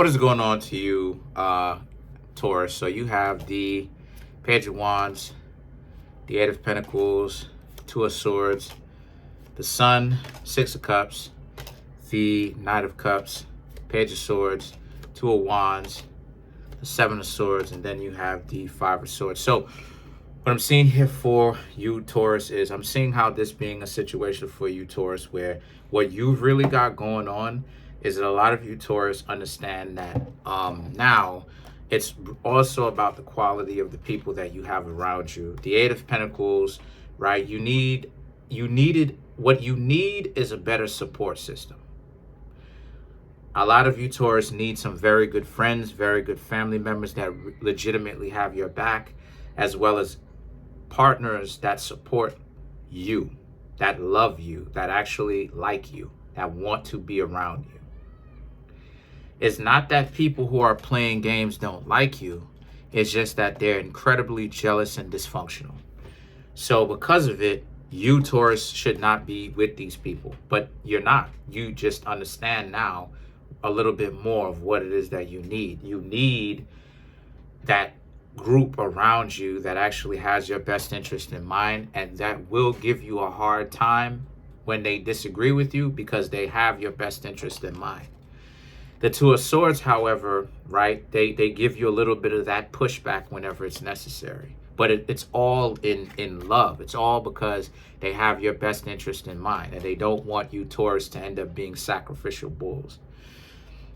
What is going on to you, Taurus? So you have the Page of Wands, the Eight of Pentacles, Two of Swords, the Sun, Six of Cups, the Knight of Cups, Page of Swords, Two of Wands, the Seven of Swords, and then you have the Five of Swords. So what I'm seeing here for you, Taurus, is I'm seeing how this being a situation for you, Taurus, where what you've really got going on is that a lot of you, Taurus, understand that now it's also about the quality of the people that you have around you. The Eight of Pentacles, right? What you need is a better support system. A lot of you, Taurus, need some very good friends, very good family members that legitimately have your back, as well as partners that support you, that love you, that actually like you, that want to be around you. It's not that people who are playing games don't like you. It's just that they're incredibly jealous and dysfunctional. So because of it, you, Taurus, should not be with these people. But you're not. You just understand now a little bit more of what it is that you need. You need that group around you that actually has your best interest in mind and that will give you a hard time when they disagree with you because they have your best interest in mind. The Two of Swords, however, right, they give you a little bit of that pushback whenever it's necessary. But it's all in love. It's all because they have your best interest in mind and they don't want you, Taurus, to end up being sacrificial bulls.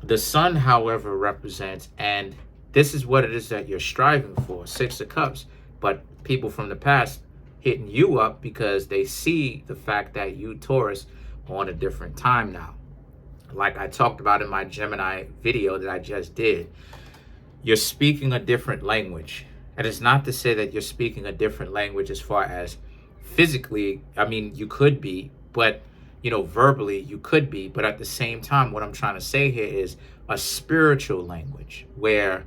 The Sun, however, represents, and this is what it is that you're striving for, Six of Cups, but people from the past hitting you up because they see the fact that you, Taurus, are on a different time now. Like I talked about in my Gemini video that I just did, you're speaking a different language. And it's not to say that you're speaking a different language as far as physically. I mean, you could be, but, verbally you could be. But at the same time, what I'm trying to say here is a spiritual language where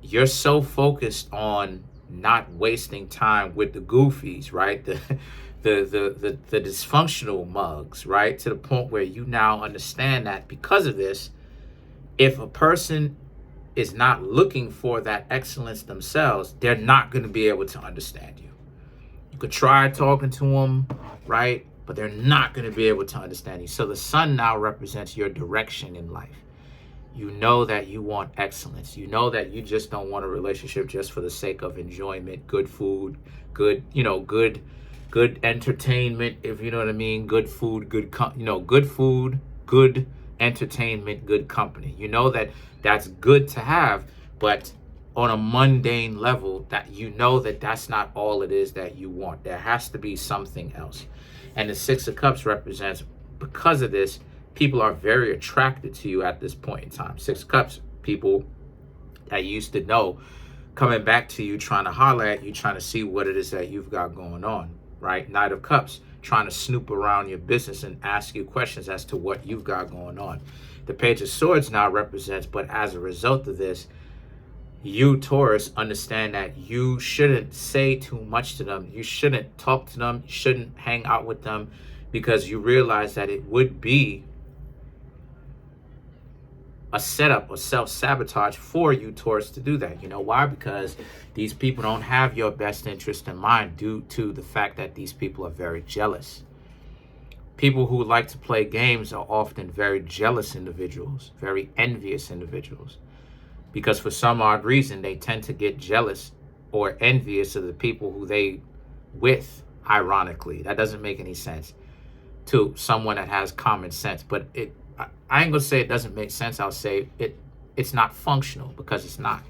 you're so focused on not wasting time with the goofies, right? The dysfunctional mugs, right? To the point where you now understand that because of this, if a person is not looking for that excellence themselves, they're not going to be able to understand you. You could try talking to them, right? But they're not going to be able to understand you. So the Sun now represents your direction in life. You know that you want excellence. You know that you just don't want a relationship just for the sake of enjoyment, good food, good entertainment, if you know what I mean. Good food, good food, good entertainment, good company. You know that that's good to have, but on a mundane level, that that's not all it is that you want. There has to be something else. And the Six of Cups represents, because of this, people are very attracted to you at this point in time. Six of Cups, people that you used to know, coming back to you, trying to holler at you, trying to see what it is that you've got going on, right? Knight of Cups, trying to snoop around your business and ask you questions as to what you've got going on. The Page of Swords now represents, but as a result of this, you, Taurus, understand that you shouldn't say too much to them. You shouldn't talk to them. You shouldn't hang out with them because you realize that it would be a setup or self-sabotage for you, Taurus, to do that. You know why? Because these people don't have your best interest in mind due to the fact that these people are very jealous. People who like to play games are often very jealous individuals, very envious individuals. Because for some odd reason, they tend to get jealous or envious of the people who they with, ironically. That doesn't make any sense to someone that has common sense. But I ain't gonna say it doesn't make sense. I'll say it's not functional, because it's not.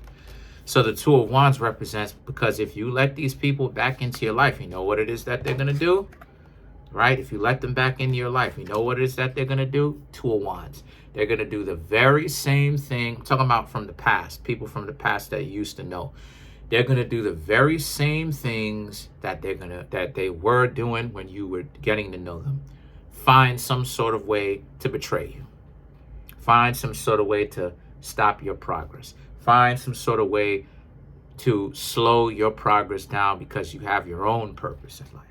So the Two of Wands represents, because if you let these people back into your life, you know what it is that they're gonna do, right? If you let them back into your life, you know what it is that they're gonna do? Two of Wands. They're gonna do the very same thing. I'm talking about from the past, people from the past that you used to know. They're gonna do the very same things that they were doing when you were getting to know them. Find some sort of way to betray you. Find some sort of way to stop your progress. Find some sort of way to slow your progress down because you have your own purpose in life.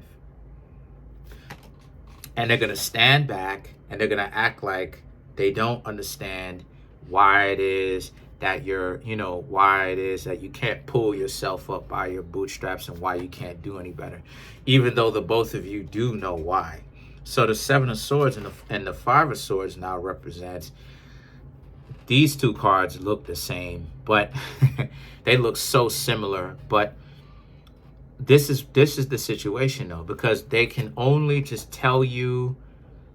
And they're going to stand back and they're going to act like they don't understand why it is that why it is that you can't pull yourself up by your bootstraps and why you can't do any better, even though the both of you do know why. So the Seven of Swords and the Five of Swords now represents, these two cards look the same, but they look so similar. But this is the situation though, because they can only just tell you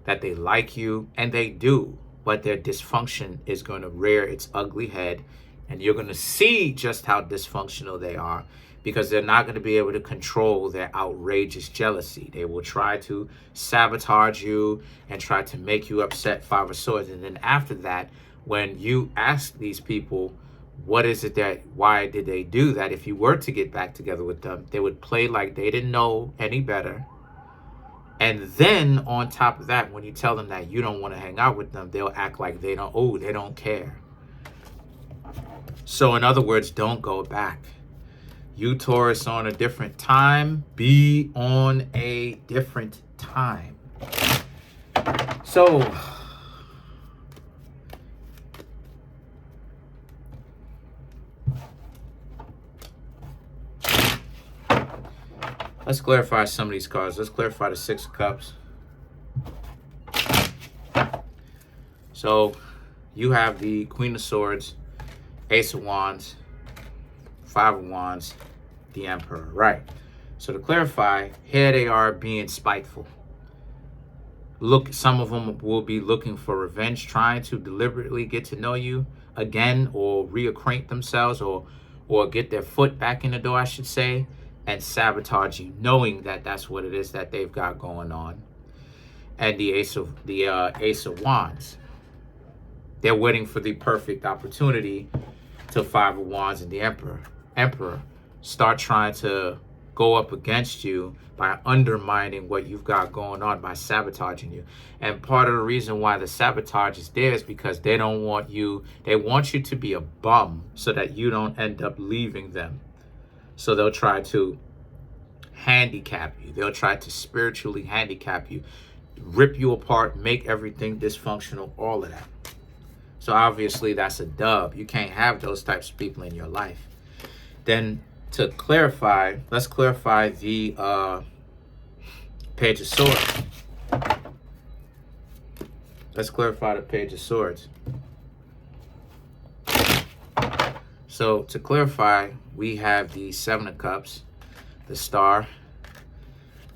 that they like you, and they do, but their dysfunction is going to rear its ugly head, and you're going to see just how dysfunctional they are, because they're not going to be able to control their outrageous jealousy. They will try to sabotage you and try to make you upset, Five of Swords. And then after that, when you ask these people, what is it that, why did they do that? If you were to get back together with them, they would play like they didn't know any better. And then on top of that, when you tell them that you don't want to hang out with them, they'll act like they don't care. So in other words, don't go back. You, Taurus, on a different time. Be on a different time. So let's clarify some of these cards. Let's clarify the Six of Cups. So you have the Queen of Swords, Ace of Wands, Five of Wands, the Emperor, right? So to clarify, here they are being spiteful. Look, some of them will be looking for revenge, trying to deliberately get to know you again, or reacquaint themselves, or get their foot back in the door, I should say, and sabotage you, knowing that that's what it is that they've got going on. And the Ace of Wands, they're waiting for the perfect opportunity to Five of Wands and the Emperor start trying to go up against you by undermining what you've got going on, by sabotaging you. And part of the reason why the sabotage is there is because they don't want you, they want you to be a bum so that you don't end up leaving them. So they'll try to handicap you. They'll try to spiritually handicap you, rip you apart, make everything dysfunctional, all of that. So obviously that's a dub. You can't have those types of people in your life. Then to clarify, let's clarify the Page of Swords. Let's clarify the Page of Swords. So to clarify, we have the Seven of Cups, the Star,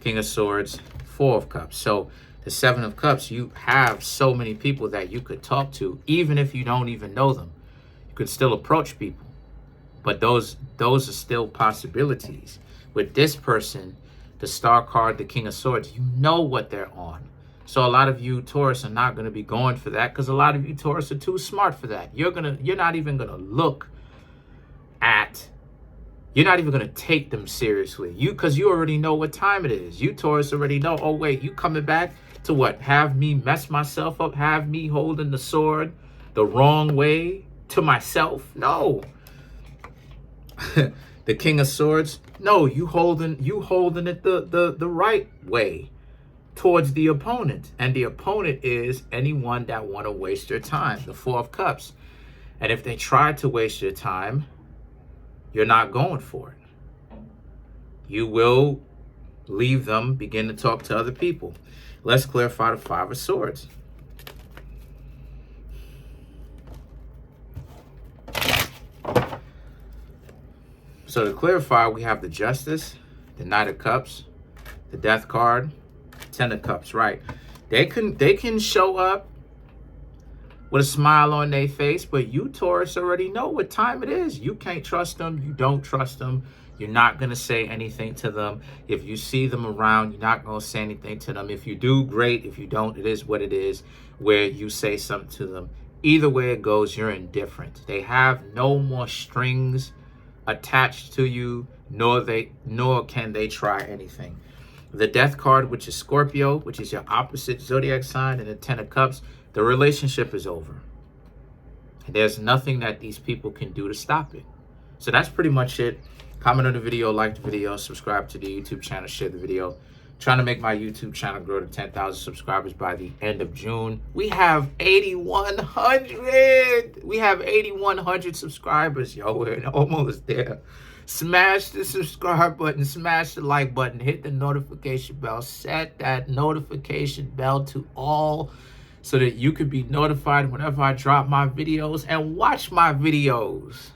King of Swords, Four of Cups. So the Seven of Cups, you have so many people that you could talk to, even if you don't even know them. You could still approach people, but those are still possibilities. With this person, the Star card, the King of Swords, you know what they're on. So a lot of you Taurus are not going to be going for that, because a lot of you Taurus are too smart for that. You're not even going to look at, you're not even going to take them seriously. Because you already know what time it is. You Taurus already know, oh wait, you coming back to what? Have me mess myself up? Have me holding the sword the wrong way to myself? No. The King of Swords, no, you holding it the right way towards the opponent. And the opponent is anyone that want to waste your time, the Four of Cups. And if they try to waste your time, you're not going for it. You will leave them, begin to talk to other people. Let's clarify the Five of Swords. So to clarify, we have the Justice, the Knight of Cups, the Death card, Ten of Cups, right? They can show up with a smile on their face, but you Taurus already know what time it is. You can't trust them. You don't trust them. You're not going to say anything to them. If you see them around, you're not going to say anything to them. If you do, great. If you don't, it is what it is, where you say something to them. Either way it goes, you're indifferent. They have no more strings attached to you, nor can they try anything. The Death card, which is Scorpio, which is your opposite zodiac sign, and the Ten of Cups, the relationship is over. And there's nothing that these people can do to stop it. So that's pretty much it. Comment on the video, like the video, subscribe to the YouTube channel, share the video. Trying to make my YouTube channel grow to 10,000 subscribers by the end of June. We have 8,100. We have 8,100 subscribers, yo. We're almost there. Smash the subscribe button, smash the like button, hit the notification bell, set that notification bell to all so that you can be notified whenever I drop my videos, and watch my videos.